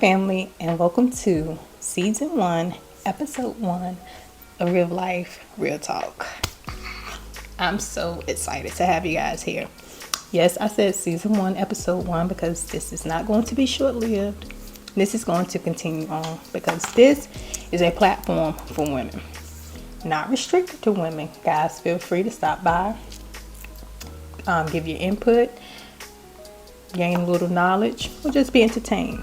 family, and welcome to Season 1, Episode 1 of Real Life, Real Talk. I'm so excited to have you guys here. Yes, I said Season 1, Episode 1 because this is not going to be short-lived. This is going to continue on because this is a platform for women. Not restricted to women. Guys, feel free to stop by, give your input, gain a little knowledge, or just be entertained.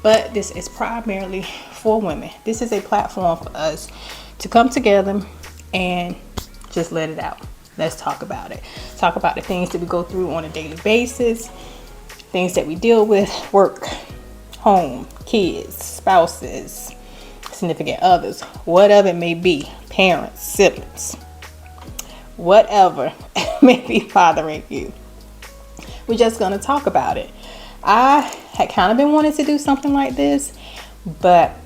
But this is primarily for women. This is a platform for us to come together and just let it out. Let's talk about it. Talk about the things that we go through on a daily basis, things that we deal with, work, home, kids, spouses, significant others, whatever it may be, parents, siblings, whatever may be bothering you. We're just going to talk about it. I had kind of been wanting to do something like this, but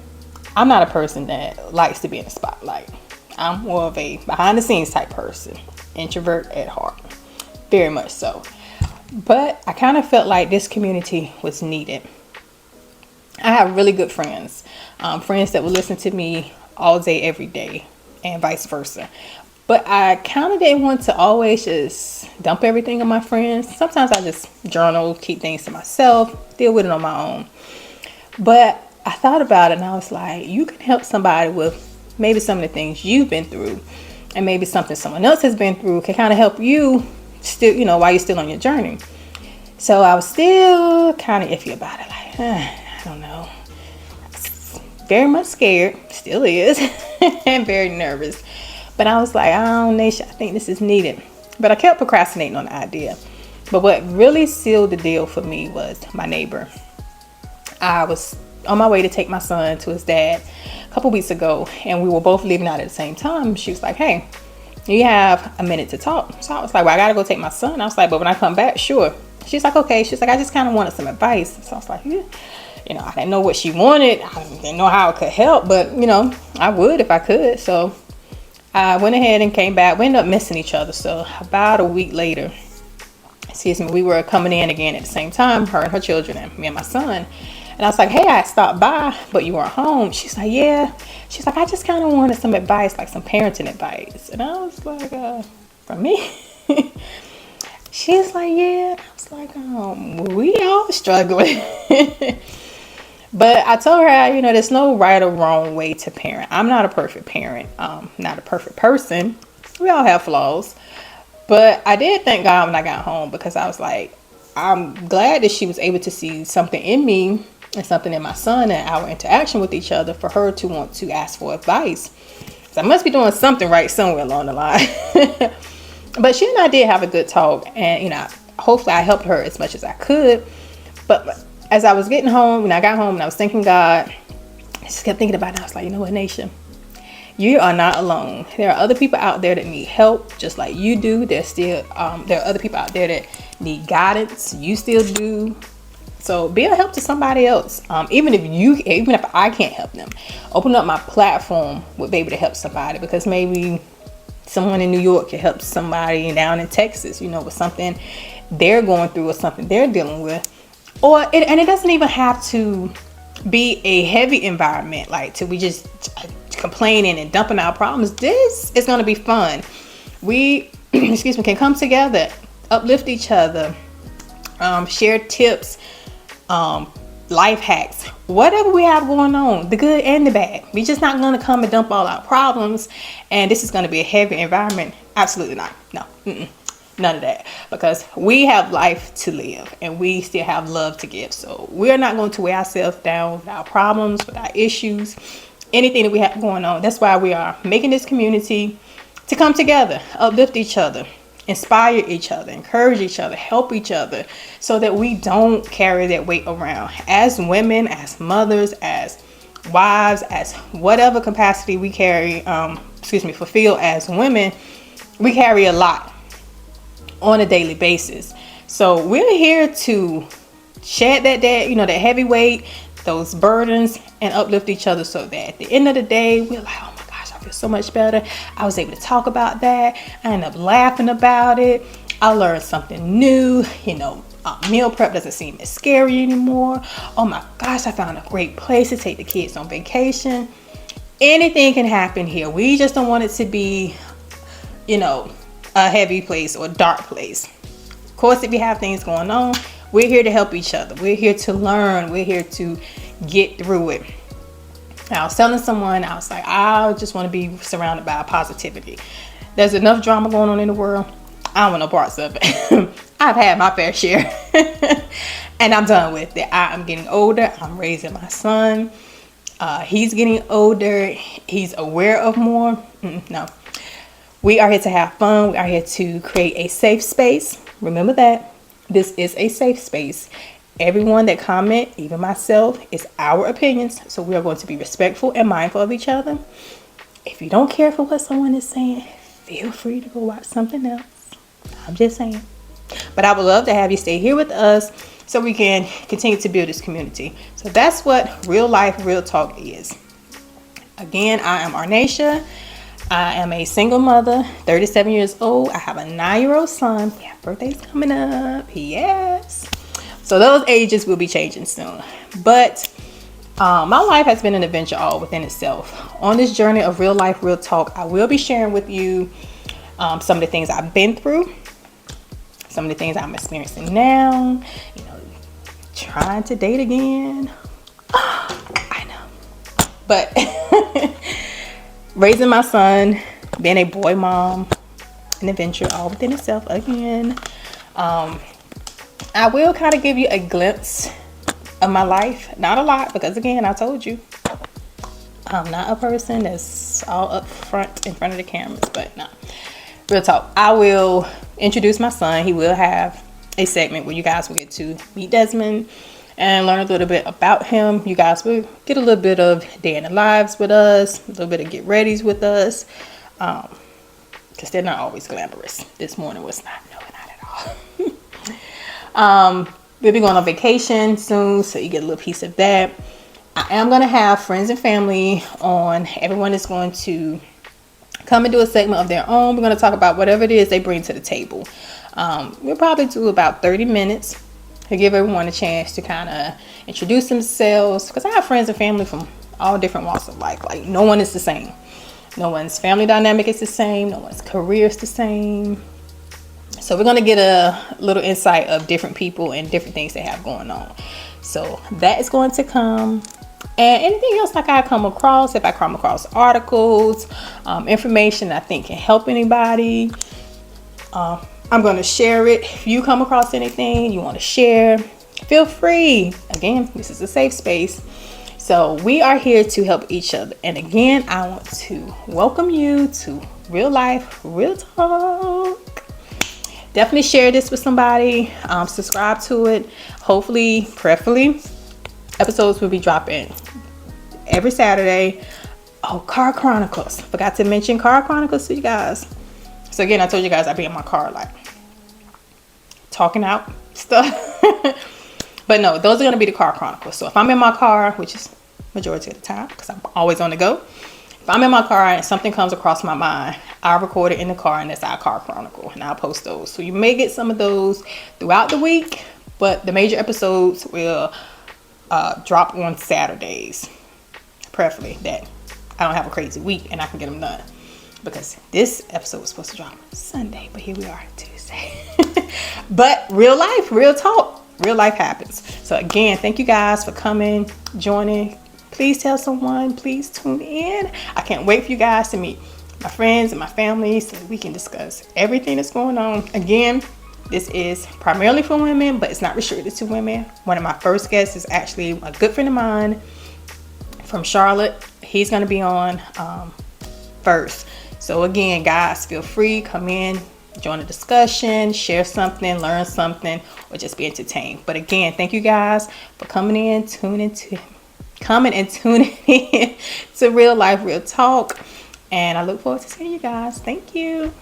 I'm not a person that likes to be in the spotlight. I'm more of a behind the scenes type person, introvert at heart, very much so. But I kind of felt like this community was needed. I have really good friends, friends that will listen to me all day, every day, and vice versa. But I kind of didn't want to always just dump everything on my friends. Sometimes I just journal, keep things to myself, deal with it on my own. But I thought about it and I was like, you can help somebody with maybe some of the things you've been through, and maybe something someone else has been through can kind of help you still, while you're still on your journey. So I was still kind of iffy about it. Like, I don't know. Very much scared, still is, and very nervous. But I was like, Nasha, I think this is needed. But I kept procrastinating on the idea. But what really sealed the deal for me was my neighbor. I was on my way to take my son to his dad a couple weeks ago, and we were both leaving out at the same time. She was like, hey, you have a minute to talk. So I was like, well, I got to go take my son. I was like, but when I come back, sure. She's like, okay. She's like, I just kind of wanted some advice. So I was like, yeah. I didn't know what she wanted. I didn't know how it could help, but, I would if I could. So I went ahead and came back. We ended up missing each other. So about a week later, we were coming in again at the same time, her and her children and me and my son. And I was like, hey, I stopped by, but you weren't home. She's like, yeah. She's like, I just kind of wanted some advice, like some parenting advice. And I was like, from me? She's like, yeah. I was like, we all struggling. But I told her, there's no right or wrong way to parent. I'm not a perfect parent. Not a perfect person. We all have flaws. But I did thank God when I got home, because I was like, I'm glad that she was able to see something in me and something in my son and our interaction with each other for her to want to ask for advice. So I must be doing something right somewhere along the line. But she and I did have a good talk, and hopefully I helped her as much as I could. But as I was getting home, when I got home and I was thanking God, I just kept thinking about it. I was like, you know what, Nasha? You are not alone. There are other people out there that need help, just like you do. There are other people out there that need guidance. You still do. So be a help to somebody else. Even if I can't help them, open up my platform would be able to help somebody, because maybe someone in New York can help somebody down in Texas, with something they're going through or something they're dealing with. And it doesn't even have to be a heavy environment, like to we just complaining and dumping our problems. This is going to be fun. We can come together, uplift each other, share tips, life hacks, whatever we have going on, the good and the bad. We're just not going to come and dump all our problems, and this is going to be a heavy environment. Absolutely not. No. None of that, because we have life to live and we still have love to give. So we're not going to weigh ourselves down with our problems, with our issues, anything that we have going on. That's why we are making this community to come together, uplift each other, inspire each other, encourage each other, help each other, so that we don't carry that weight around. As women, as mothers, as wives, as whatever capacity we carry, fulfill as women, we carry a lot on a daily basis. So we're here to shed that heavy weight, those burdens, and uplift each other, so that at the end of the day, we're like, oh my gosh, I feel so much better. I was able to talk about that. I ended up laughing about it. I learned something new. Meal prep doesn't seem as scary anymore. Oh my gosh, I found a great place to take the kids on vacation. Anything can happen here. We just don't want it to be, a heavy place or a dark place. Of course, if you have things going on, we're here to help each other. We're here to learn. We're here to get through it. I was telling someone, I was like, I just want to be surrounded by positivity. There's enough drama going on in the world. I don't want no parts of it. I've had my fair share and I'm done with it. I'm getting older. I'm raising my son. He's getting older. He's aware of more. No. We are here to have fun. We are here to create a safe space. Remember that. This is a safe space. Everyone that comment, even myself, is our opinions. So we are going to be respectful and mindful of each other. If you don't care for what someone is saying, feel free to go watch something else. I'm just saying. But I would love to have you stay here with us so we can continue to build this community. So that's what real life, real talk is. Again, I am Nasha. I am a single mother, 37 years old. I have a 9-year-old son. Yeah, birthday's coming up. Yes. So those ages will be changing soon. But my life has been an adventure all within itself. On this journey of real life, real talk, I will be sharing with you some of the things I've been through, some of the things I'm experiencing now, trying to date again. I know. But raising my son, being a boy mom, an adventure all within itself again. I will kind of give you a glimpse of my life. Not a lot, because again, I told you, I'm not a person that's all up front in front of the cameras, but no. Real talk. I will introduce my son. He will have a segment where you guys will get to meet Desmond and learn a little bit about him. You guys will get a little bit of day in the lives with us, a little bit of get readies with us, because they're not always glamorous. This morning was not, no, not at all. We'll be going on vacation soon, so you get a little piece of that. I am going to have friends and family on. Everyone is going to come and do a segment of their own. We're going to talk about whatever it is they bring to the table. We'll probably do about 30 minutes to give everyone a chance to kind of introduce themselves, because I have friends and family from all different walks of life. Like, no one is the same. No one's family dynamic is the same. No one's career is the same. So we're going to get a little insight of different people and different things they have going on. So that is going to come. And anything else like I come across, if I come across articles, information I think can help anybody, I'm going to share it. If you come across anything you want to share, feel free. Again, this is a safe space. So we are here to help each other. And again, I want to welcome you to Real Life, Real Talk. Definitely share this with somebody. Subscribe to it. Hopefully, preferably, episodes will be dropping every Saturday. Oh, Car Chronicles. Forgot to mention Car Chronicles to you guys. So again, I told you guys I'd be in my car like talking out stuff. But no, those are going to be the Car Chronicles. So if I'm in my car, which is majority of the time because I'm always on the go. If I'm in my car and something comes across my mind, I'll record it in the car, and that's our Car Chronicle, and I'll post those. So you may get some of those throughout the week, but the major episodes will drop on Saturdays, preferably that I don't have a crazy week and I can get them done, because this episode was supposed to drop Sunday, but here we are, Tuesday. But real life, real talk, real life happens. So again, thank you guys for coming, joining. Please tell someone, please tune in. I can't wait for you guys to meet my friends and my family so that we can discuss everything that's going on. Again, this is primarily for women, but it's not restricted to women. One of my first guests is actually a good friend of mine from Charlotte. He's going to be on first. So again, guys, feel free, come in, join the discussion, share something, learn something, or just be entertained. But again, thank you guys for coming in, tuning in to Real Life, Real Talk. And I look forward to seeing you guys. Thank you.